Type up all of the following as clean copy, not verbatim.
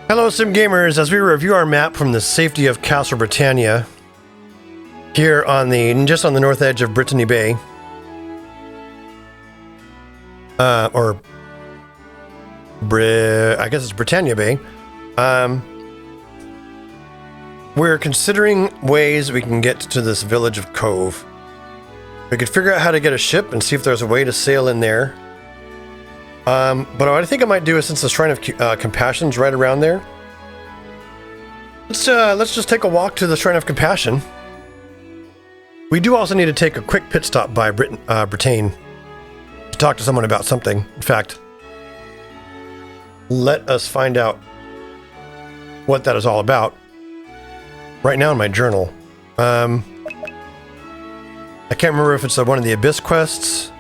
Hello SimGamers, as we review our map from the safety of Castle Britannia, here on just on the north edge of Brittany Bay, I guess it's Britannia Bay. We're considering ways we can get to this village of Cove. We could figure out how to get a ship and see if there's a way to sail in there. But what I think I might do is, since the Shrine of Compassion's right around there, let's just take a walk to the Shrine of Compassion. We do also need to take a quick pit stop by Britain to talk to someone about something. In fact, let us find out what that is all about right now in my journal. I can't remember if it's one of the Abyss quests,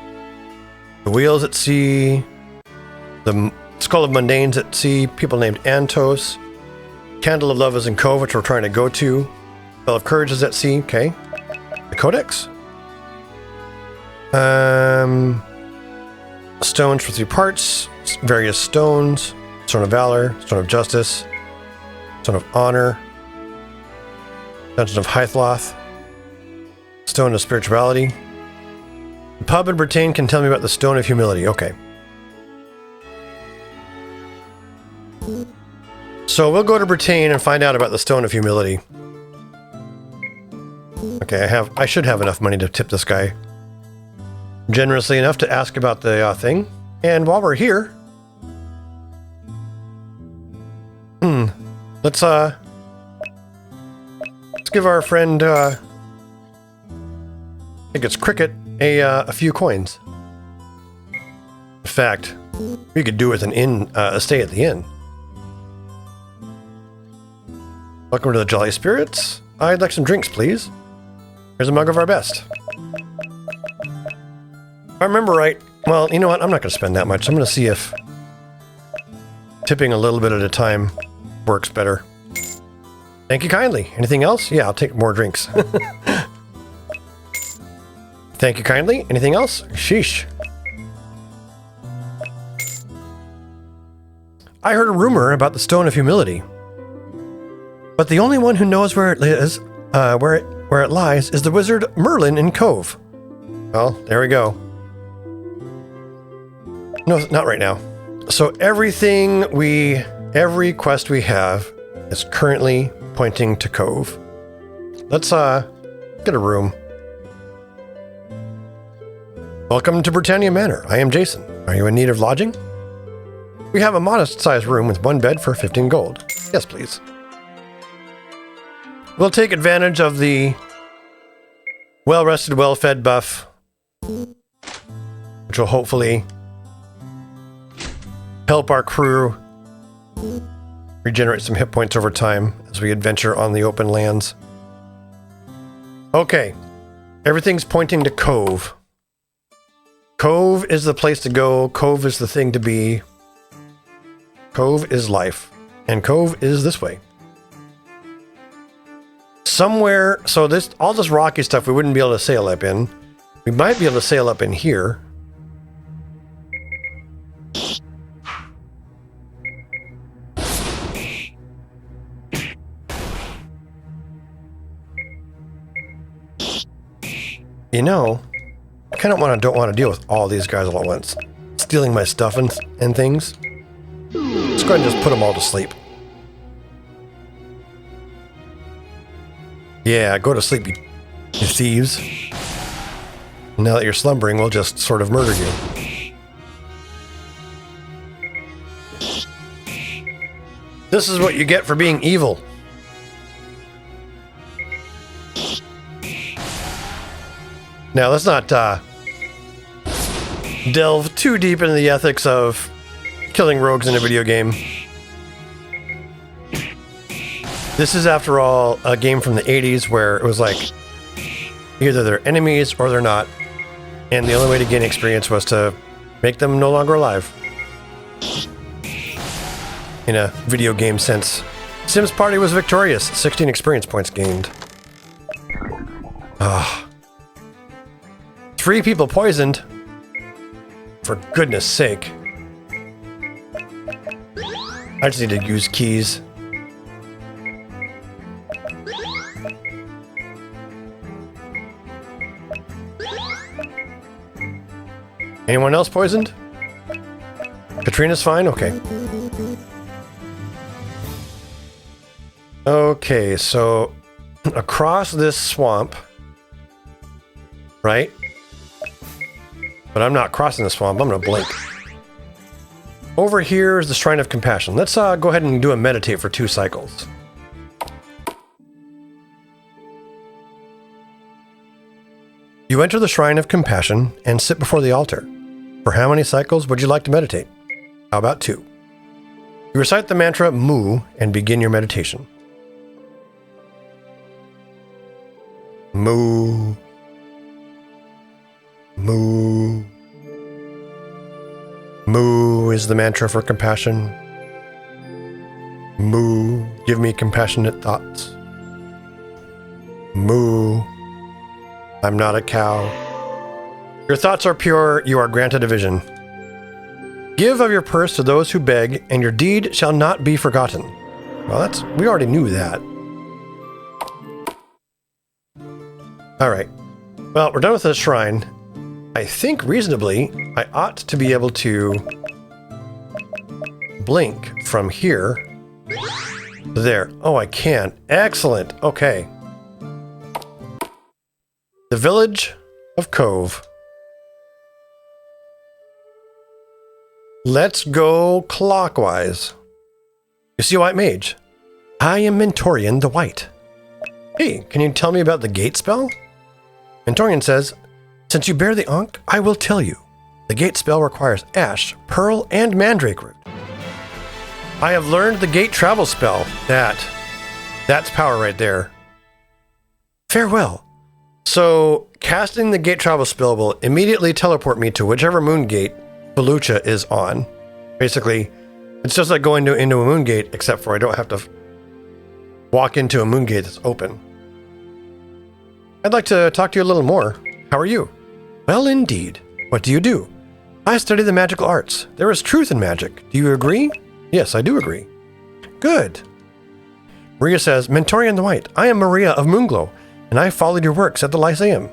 the Wheels at Sea, the Skull of Mundanes at Sea, people named Antos, Candle of Love is in Cove, which we're trying to go to, Bell of Courage is at Sea, okay. The Codex. Stones for 3 parts, various stones, Stone of Valor, Stone of Justice, Stone of Honor, Dungeon of Hythloth, Stone of Spirituality. The pub in Britain can tell me about the Stone of Humility, okay. So we'll go to Britain and find out about the Stone of Humility. Okay, I should have enough money to tip this guy generously enough to ask about the thing. And while we're here, let's give our friend, I think it's Cricket, a few coins. In fact, we could do with a stay at the inn. Welcome to the Jolly Spirits. I'd like some drinks, please. Here's a mug of our best. If I remember right, well, you know what? I'm not going to spend that much. I'm going to see if tipping a little bit at a time works better. Thank you kindly. Anything else? Yeah, I'll take more drinks. Thank you kindly. Anything else? Sheesh. I heard a rumor about the Stone of Humility, but the only one who knows where it is, where it lies, is the wizard Merlin in Cove. Well, there we go. No, not right now. So every quest we have is currently pointing to Cove. Let's get a room. Welcome to Britannia Manor. I am Jason. Are you in need of lodging? We have a modest-sized room with 1 bed for 15 gold. Yes, please. We'll take advantage of the well-rested, well-fed buff, which will hopefully help our crew regenerate some hit points over time as we adventure on the open lands. Okay, everything's pointing to Cove. Cove is the place to go. Cove is the thing to be. Cove is life. And Cove is this way. Somewhere, so all this rocky stuff we wouldn't be able to sail up in. We might be able to sail up in here. You know, I kind of don't want to deal with all these guys all at once. Stealing my stuff and things. Let's go ahead and just put them all to sleep. Yeah, go to sleep, you thieves. Now that you're slumbering, we'll just sort of murder you. This is what you get for being evil. Now, let's not delve too deep into the ethics of killing rogues in a video game. This is, after all, a game from the 80s where it was like, either they're enemies or they're not. And the only way to gain experience was to make them no longer alive. In a video game sense. Sims Party was victorious. 16 experience points gained. 3 people poisoned. For goodness sake. I just need to use keys. Anyone else poisoned? Katrina's fine? Okay. Okay, so across this swamp, right? But I'm not crossing the swamp, I'm gonna blink. Over here is the Shrine of Compassion. Let's go ahead and do a meditate for 2 cycles. You enter the Shrine of Compassion and sit before the altar. For how many cycles would you like to meditate? How about 2? You recite the mantra Mu and begin your meditation. Mu. Mu. Mu is the mantra for compassion. Mu, give me compassionate thoughts. Mu, I'm not a cow. Your thoughts are pure, you are granted a vision. Give of your purse to those who beg, and your deed shall not be forgotten. Well, we already knew that. Alright. Well, we're done with the shrine. I think reasonably, I ought to be able to blink from here to there. Oh, I can. Excellent. Okay. The village of Cove. Let's go clockwise. You see a white mage? I am Mentorian the White. Hey, can you tell me about the gate spell? Mentorian says, since you bear the Ankh, I will tell you. The gate spell requires ash, pearl, and mandrake root. I have learned the gate travel spell. That's power right there. Farewell. So, casting the gate travel spell will immediately teleport me to whichever moon gate Felucia is on. Basically, it's just like going into a moon gate, except for I don't have to walk into a moon gate that's open. I'd like to talk to you a little more. How are you? Well, indeed. What do you do? I study the magical arts. There is truth in magic. Do you agree? Yes, I do agree. Good. Maria says, Mentorian the White, I am Maria of Moonglow, and I followed your works at the Lyceum.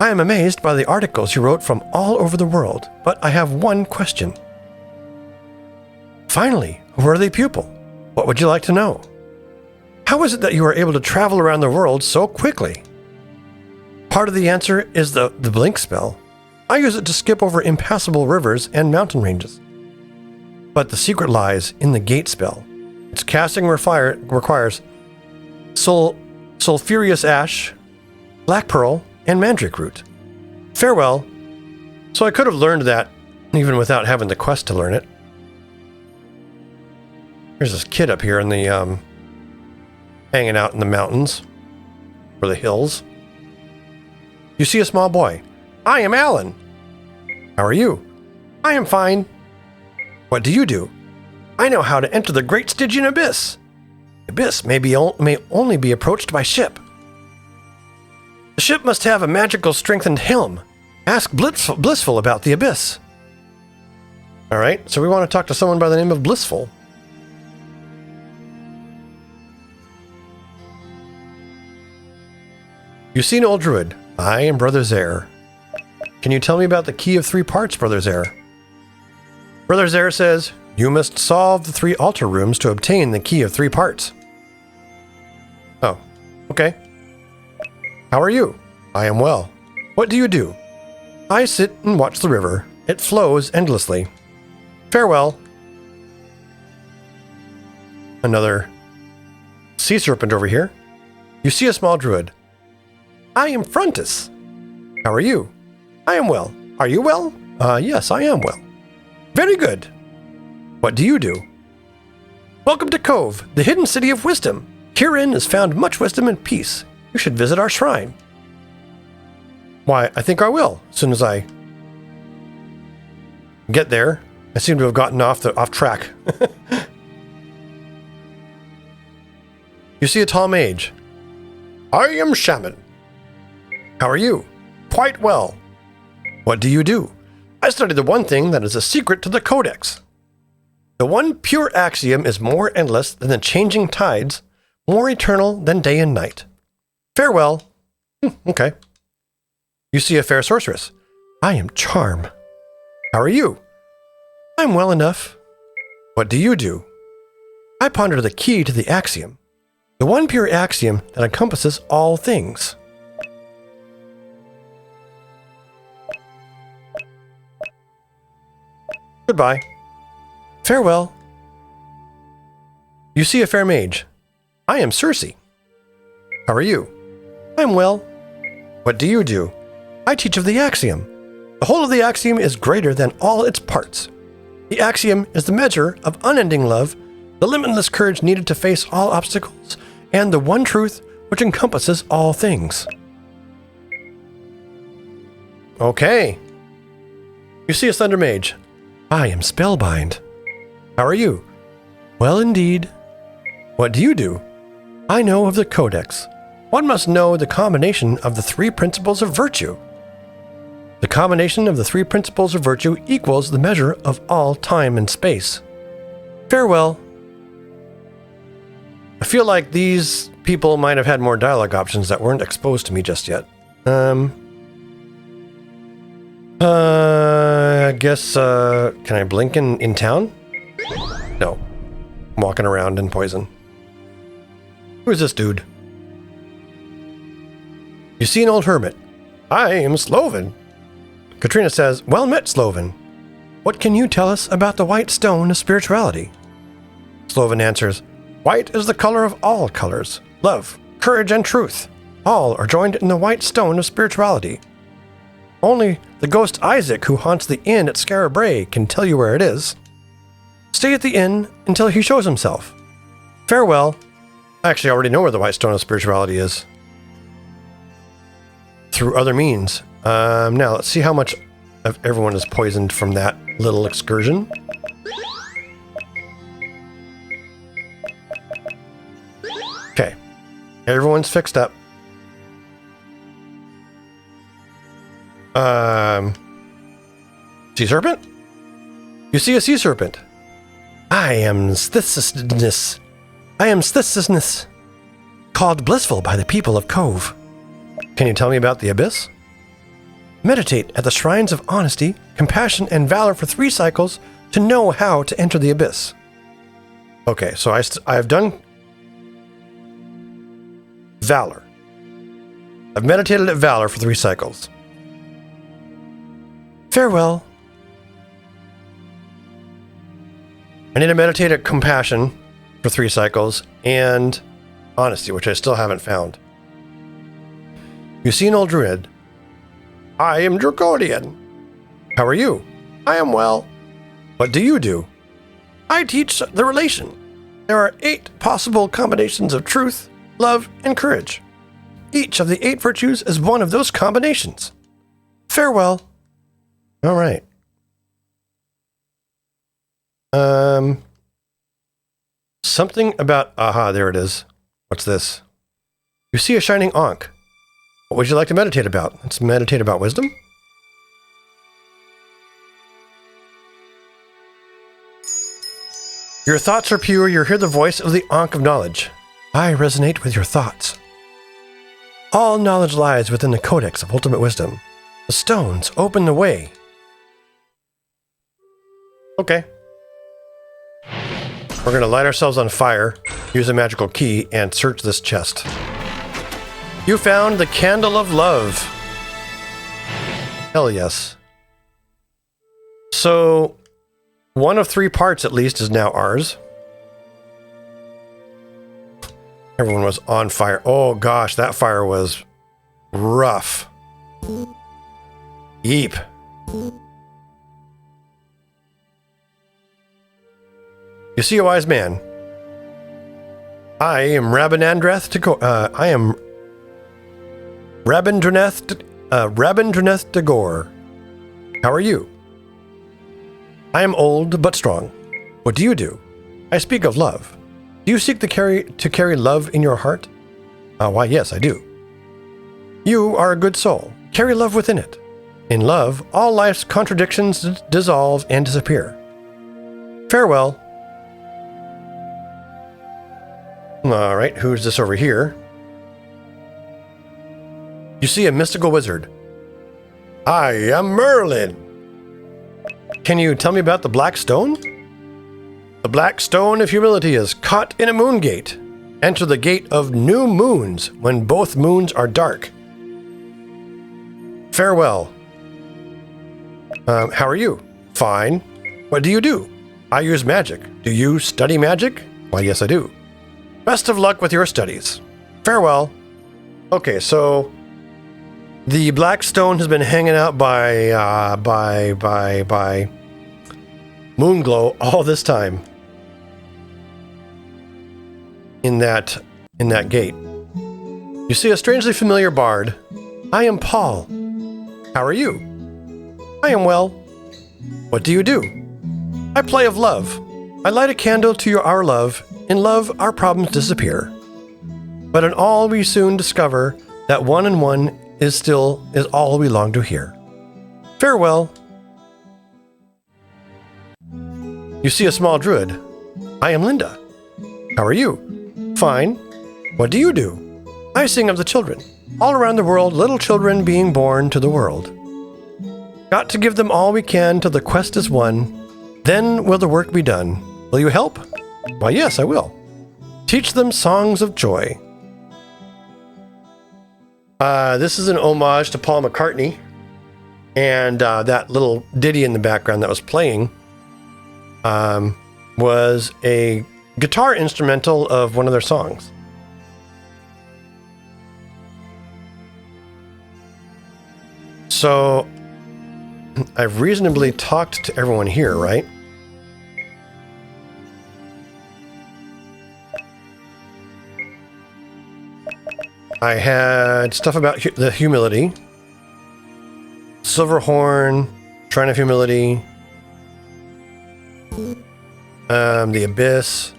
I am amazed by the articles you wrote from all over the world, but I have one question. Finally, a worthy pupil. What would you like to know? How is it that you are able to travel around the world so quickly? Part of the answer is the blink spell. I use it to skip over impassable rivers and mountain ranges. But the secret lies in the gate spell. Its casting requires sulfurous ash, black pearl, and mandrake root. Farewell. So I could have learned that even without having the quest to learn it. There's this kid up here in the hanging out in the mountains or the hills. You see a small boy. I am Alan. How are you? I am fine. What do you do? I know how to enter the Great Stygian Abyss. The abyss may only be approached by ship. The ship must have a magical strengthened helm. Ask Blissful about the abyss. Alright, so we want to talk to someone by the name of Blissful. You see an old druid. I am Brother Zare. Can you tell me about the key of 3 parts, Brother Zare? Brother Zare says, you must solve the 3 altar rooms to obtain the key of 3 parts. Oh, okay. How are you? I am well. What do you do? I sit and watch the river. It flows endlessly. Farewell. Another sea serpent over here. You see a small druid. I am Frontis. How are you? I am well. Are you well? Yes, I am well. Very good. What do you do? Welcome to Cove, the hidden city of wisdom. Herein is found much wisdom and peace. You should visit our shrine. Why, I think I will, as soon as I get there. I seem to have gotten off track. You see a tall mage. I am Shaman. How are you? Quite well. What do you do? I study the one thing that is a secret to the Codex. The one pure axiom is more endless than the changing tides, more eternal than day and night. Farewell. Okay. You see a fair sorceress. I am Charm. How are you? I'm well enough. What do you do? I ponder the key to the axiom. The one pure axiom that encompasses all things. Goodbye. Farewell. You see a fair mage. I am Circe. How are you? I'm well. What do you do? I teach of the axiom. The whole of the axiom is greater than all its parts. The axiom is the measure of unending love, the limitless courage needed to face all obstacles, and the one truth which encompasses all things. Okay. You see a slender mage. I am spellbind. How are you? Well indeed. What do you do? I know of the Codex. One must know the combination of the three principles of virtue. The combination of the three principles of virtue equals the measure of all time and space. Farewell. I feel like these people might have had more dialogue options that weren't exposed to me just yet. I guess, can I blink in town? No. I'm walking around in poison. Who's this dude? You see an old hermit. I am Sloven. Katrina says, well met, Sloven. What can you tell us about the white stone of spirituality? Sloven answers, white is the color of all colors. Love, courage, and truth. All are joined in the white stone of spirituality. Only the ghost Isaac, who haunts the inn at Scarabray, can tell you where it is. Stay at the inn until he shows himself. Farewell. I actually already know where the white stone of spirituality is. Through other means. Now, let's see how much of everyone is poisoned from that little excursion. Okay. Everyone's fixed up. Sea serpent? You see a sea serpent. I am Sthisisness. Called blissful by the people of Cove. Can you tell me about the Abyss? Meditate at the shrines of honesty, compassion, and valor for 3 cycles to know how to enter the Abyss. Okay, so I've done valor. I've meditated at valor for 3 cycles. Farewell. I need to meditate at compassion for 3 cycles and honesty, which I still haven't found. You see an old druid. I am Draconian. How are you? I am well. What do you do? I teach the relation. There are 8 possible combinations of truth, love, and courage. Each of the 8 virtues is one of those combinations. Farewell. All right. Something about... Aha, there it is. What's this? You see a shining ankh. What would you like to meditate about? Let's meditate about wisdom. Your thoughts are pure. You hear the voice of the ankh of knowledge. I resonate with your thoughts. All knowledge lies within the codex of ultimate wisdom. The stones open the way. Okay. We're going to light ourselves on fire, use a magical key, and search this chest. You found the candle of love. Hell yes. So, 1 of 3 parts at least is now ours. Everyone was on fire. Oh gosh, that fire was rough. Yeep. You see a wise man. I am Rabindranath Tagore. How are you? I am old but strong. What do you do? I speak of love. Do you seek to carry love in your heart? Why, yes, I do. You are a good soul. Carry love within it. In love, all life's contradictions dissolve and disappear. Farewell. All right, who's this over here? You see a mystical wizard. I am Merlin. Can you tell me about the Black Stone? The Black Stone of Humility is caught in a moon gate. Enter the gate of new moons when both moons are dark. Farewell. How are you? Fine. What do you do? I use magic. Do you study magic? Why, yes, I do. Best of luck with your studies. Farewell. Okay, so the Black Stone has been hanging out by Moonglow all this time. In that gate. You see a strangely familiar bard. I am Paul. How are you? I am well. What do you do? I play of love. I light a candle to our love. In love, our problems disappear. But in all, we soon discover that one and one is all we long to hear. Farewell. You see a small druid. I am Linda. How are you? Fine. What do you do? I sing of the children. All around the world, little children being born to the world. Got to give them all we can till the quest is won. Then will the work be done. Will you help? Why, yes, I will. Teach them songs of joy. This is an homage to Paul McCartney. And that little ditty in the background that was playing was a guitar instrumental of one of their songs. So, I've reasonably talked to everyone here, right? I had stuff about the humility. Silverhorn, Shrine of Humility. The Abyss.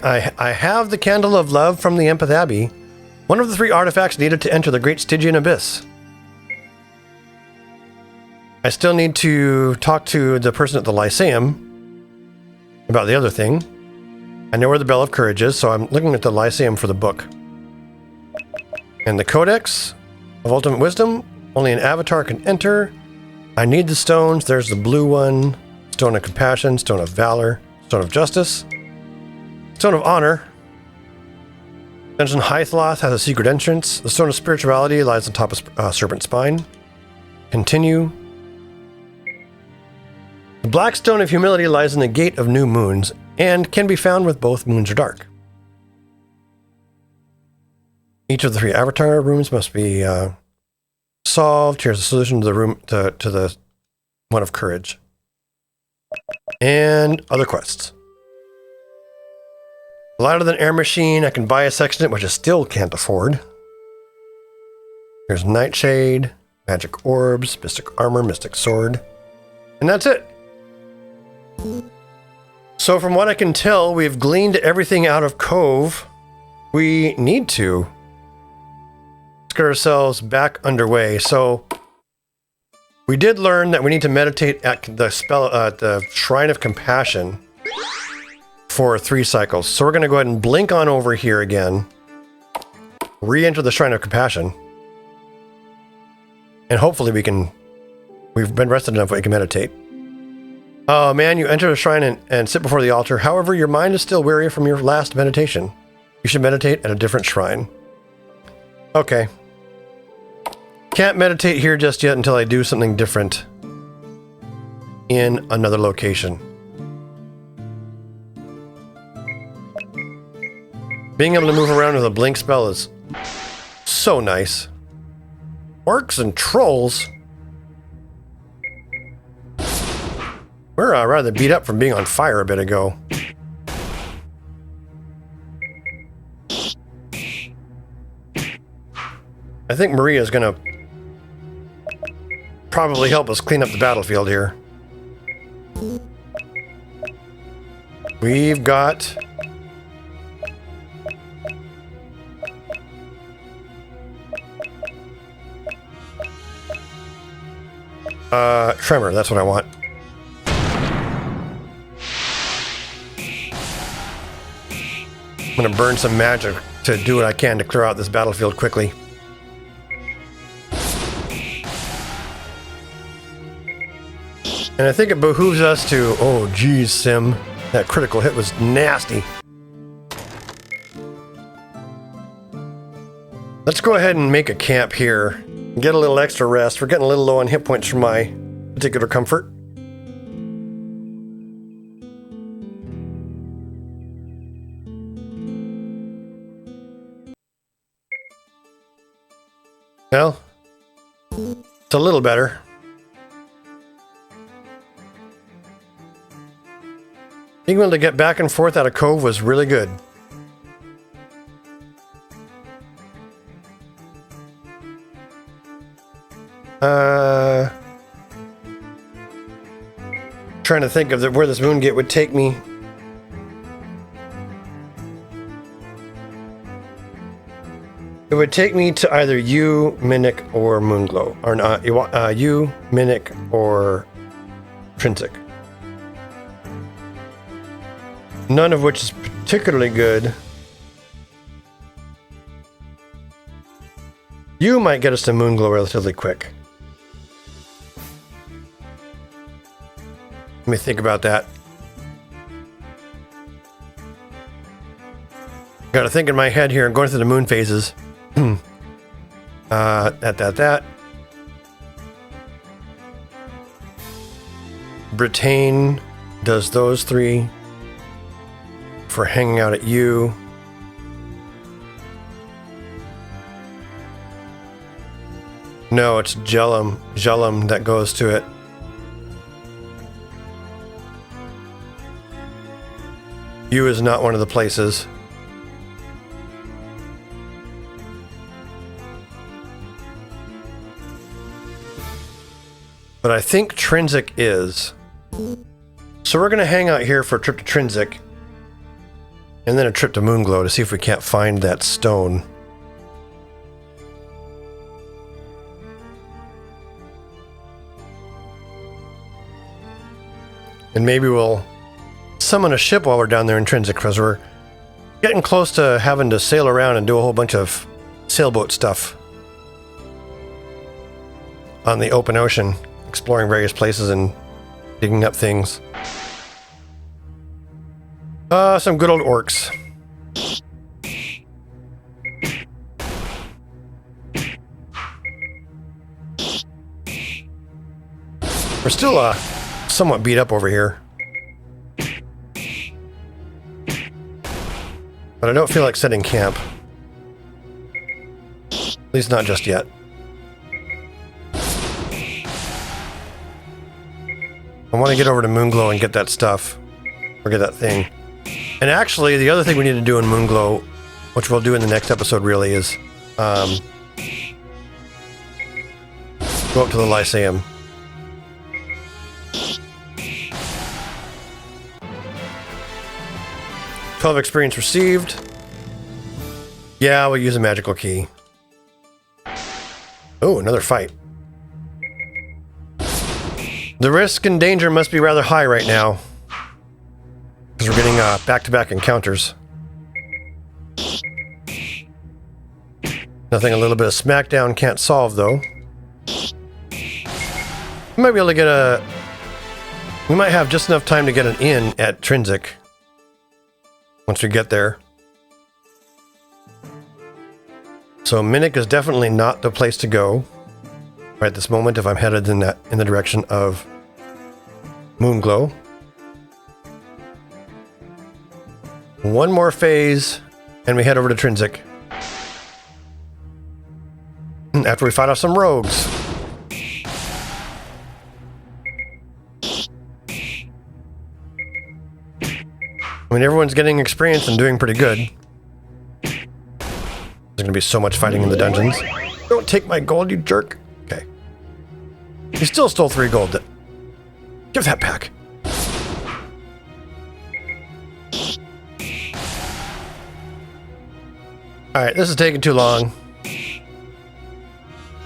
I have the Candle of Love from the Empath Abbey. One of the 3 artifacts needed to enter the Great Stygian Abyss. I still need to talk to the person at the Lyceum about the other thing. I know where the Bell of Courage is, so I'm looking at the Lyceum for the book. And the Codex of Ultimate Wisdom, only an avatar can enter. I need the stones. There's the blue one. Stone of Compassion, Stone of Valor, Stone of Justice, Stone of Honor. Dungeon Hythloth has a secret entrance. The Stone of Spirituality lies on top of Serpent Spine. Continue. The Black Stone of Humility lies in the Gate of New Moons and can be found with both moons are dark. Each of the 3 avatar rooms must be solved. Here's the solution to the room to the one of courage. And other quests. Lighter than air machine. I can buy a sextant, which I still can't afford. Here's Nightshade, magic orbs, mystic armor, mystic sword. And that's it. So from what I can tell, we've gleaned everything out of Cove. We need to get ourselves back underway. So we did learn that we need to meditate at the Shrine of Compassion for 3 cycles. So we're going to go ahead and blink on over here again, re-enter the Shrine of Compassion, and hopefully we've been rested enough we can meditate. Oh man, you enter the shrine and sit before the altar. However, your mind is still weary from your last meditation. You should meditate at a different shrine. Okay. Can't meditate here just yet until I do something different in another location. Being able to move around with a blink spell is so nice. Orcs and trolls. We're rather beat up from being on fire a bit ago. I think Maria's gonna probably help us clean up the battlefield here. We've got Tremor, that's what I want. I'm going to burn some magic to do what I can to clear out this battlefield quickly. And I think it behooves us to... Oh, geez, Sim. That critical hit was nasty. Let's go ahead and make a camp here. Get a little extra rest. We're getting a little low on hit points for my particular comfort. Well, it's a little better. Being able to get back and forth out of Cove was really good. Trying to think of where this moon gate would take me. It would take me to either U, Minic, or Moonglow. Or not, U, Minic, or Trinsic. None of which is particularly good. U might get us to Moonglow relatively quick. Let me think about that. Got to think in my head here. I'm going through the moon phases. That. Britain does those three for hanging out at U. No, it's Jellum that goes to it. U is not one of the places. But I think Trinsic is. So we're going to hang out here for a trip to Trinsic. And then a trip to Moonglow to see if we can't find that stone. And maybe we'll summon a ship while we're down there in Trinsic, because we're getting close to having to sail around and do a whole bunch of sailboat stuff on the open ocean, exploring various places and digging up things. Some good old orcs. We're still somewhat beat up over here. But I don't feel like setting camp. At least not just yet. I want to get over to Moonglow and get that stuff. Or get that thing. And actually, the other thing we need to do in Moonglow, which we'll do in the next episode really, is go up to the Lyceum. .12 experience received. Yeah, we'll use a magical key. Oh, another fight. The risk and danger must be rather high right now, because we're getting back-to-back encounters. Nothing a little bit of smackdown can't solve, though. We might be able to get we might have just enough time to get an inn at Trinsic once we get there. So Minic is definitely not the place to go right this moment if I'm headed in the direction of Moonglow. One more phase and we head over to Trinsic. After we fight off some rogues. I mean, everyone's getting experience and doing pretty good. There's going to be so much fighting in the dungeons. Don't take my gold, you jerk. Okay. You still stole 3 gold. Give that back. Alright, this is taking too long.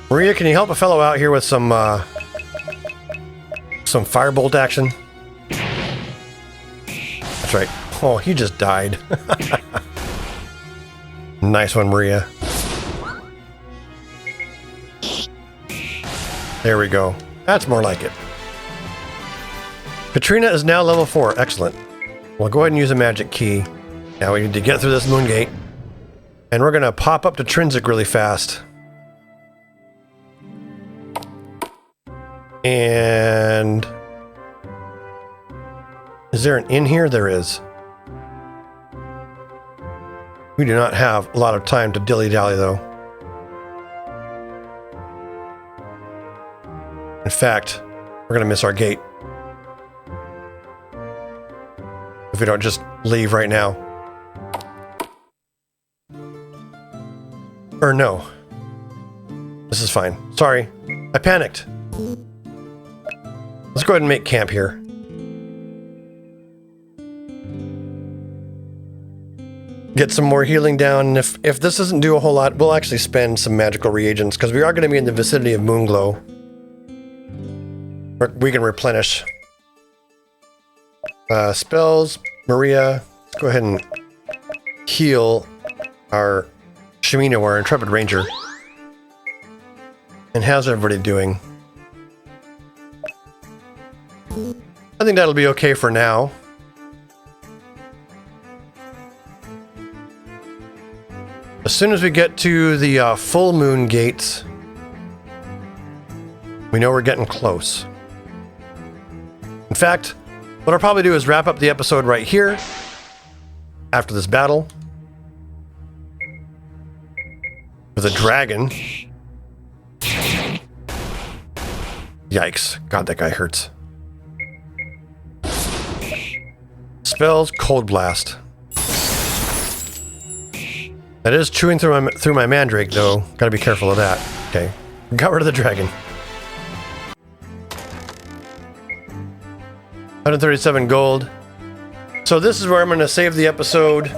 Maria, can you help a fellow out here with some firebolt action? That's right. Oh, he just died. Nice one, Maria. There we go. That's more like it. Katrina is now level 4. Excellent. We'll go ahead and use a magic key. Now we need to get through this moon gate. And we're going to pop up to Trinsic really fast. And... is there an inn here? There is. We do not have a lot of time to dilly-dally, though. In fact, we're going to miss our gate. If we don't just leave right now. Or no. This is fine. Sorry. I panicked. Let's go ahead and make camp here. Get some more healing down, and if this doesn't do a whole lot, we'll actually spend some magical reagents, because we are going to be in the vicinity of Moonglow. We can replenish. Spells, Maria, let's go ahead and heal our Shamina, our Intrepid Ranger. And how's everybody doing? I think that'll be okay for now. As soon as we get to the full moon gates, we know we're getting close. In fact, what I'll probably do is wrap up the episode right here after this battle with a dragon. Yikes. God, that guy hurts. Spells, Cold Blast. That is chewing through my Mandrake, though. Gotta be careful of that. Okay. Got rid of the dragon. 137 gold. So this is where I'm going to save the episode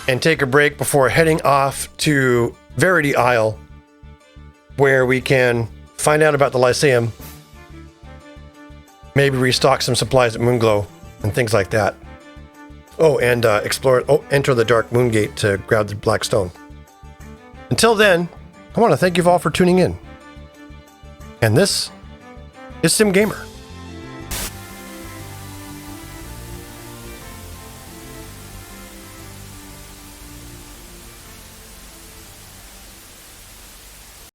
and take a break before heading off to Verity Isle, where we can find out about the Lyceum, maybe restock some supplies at Moonglow and things like that. Oh, and enter the Dark Moon Gate to grab the Black Stone. Until then, I want to thank you all for tuning in. And this is SimGamer.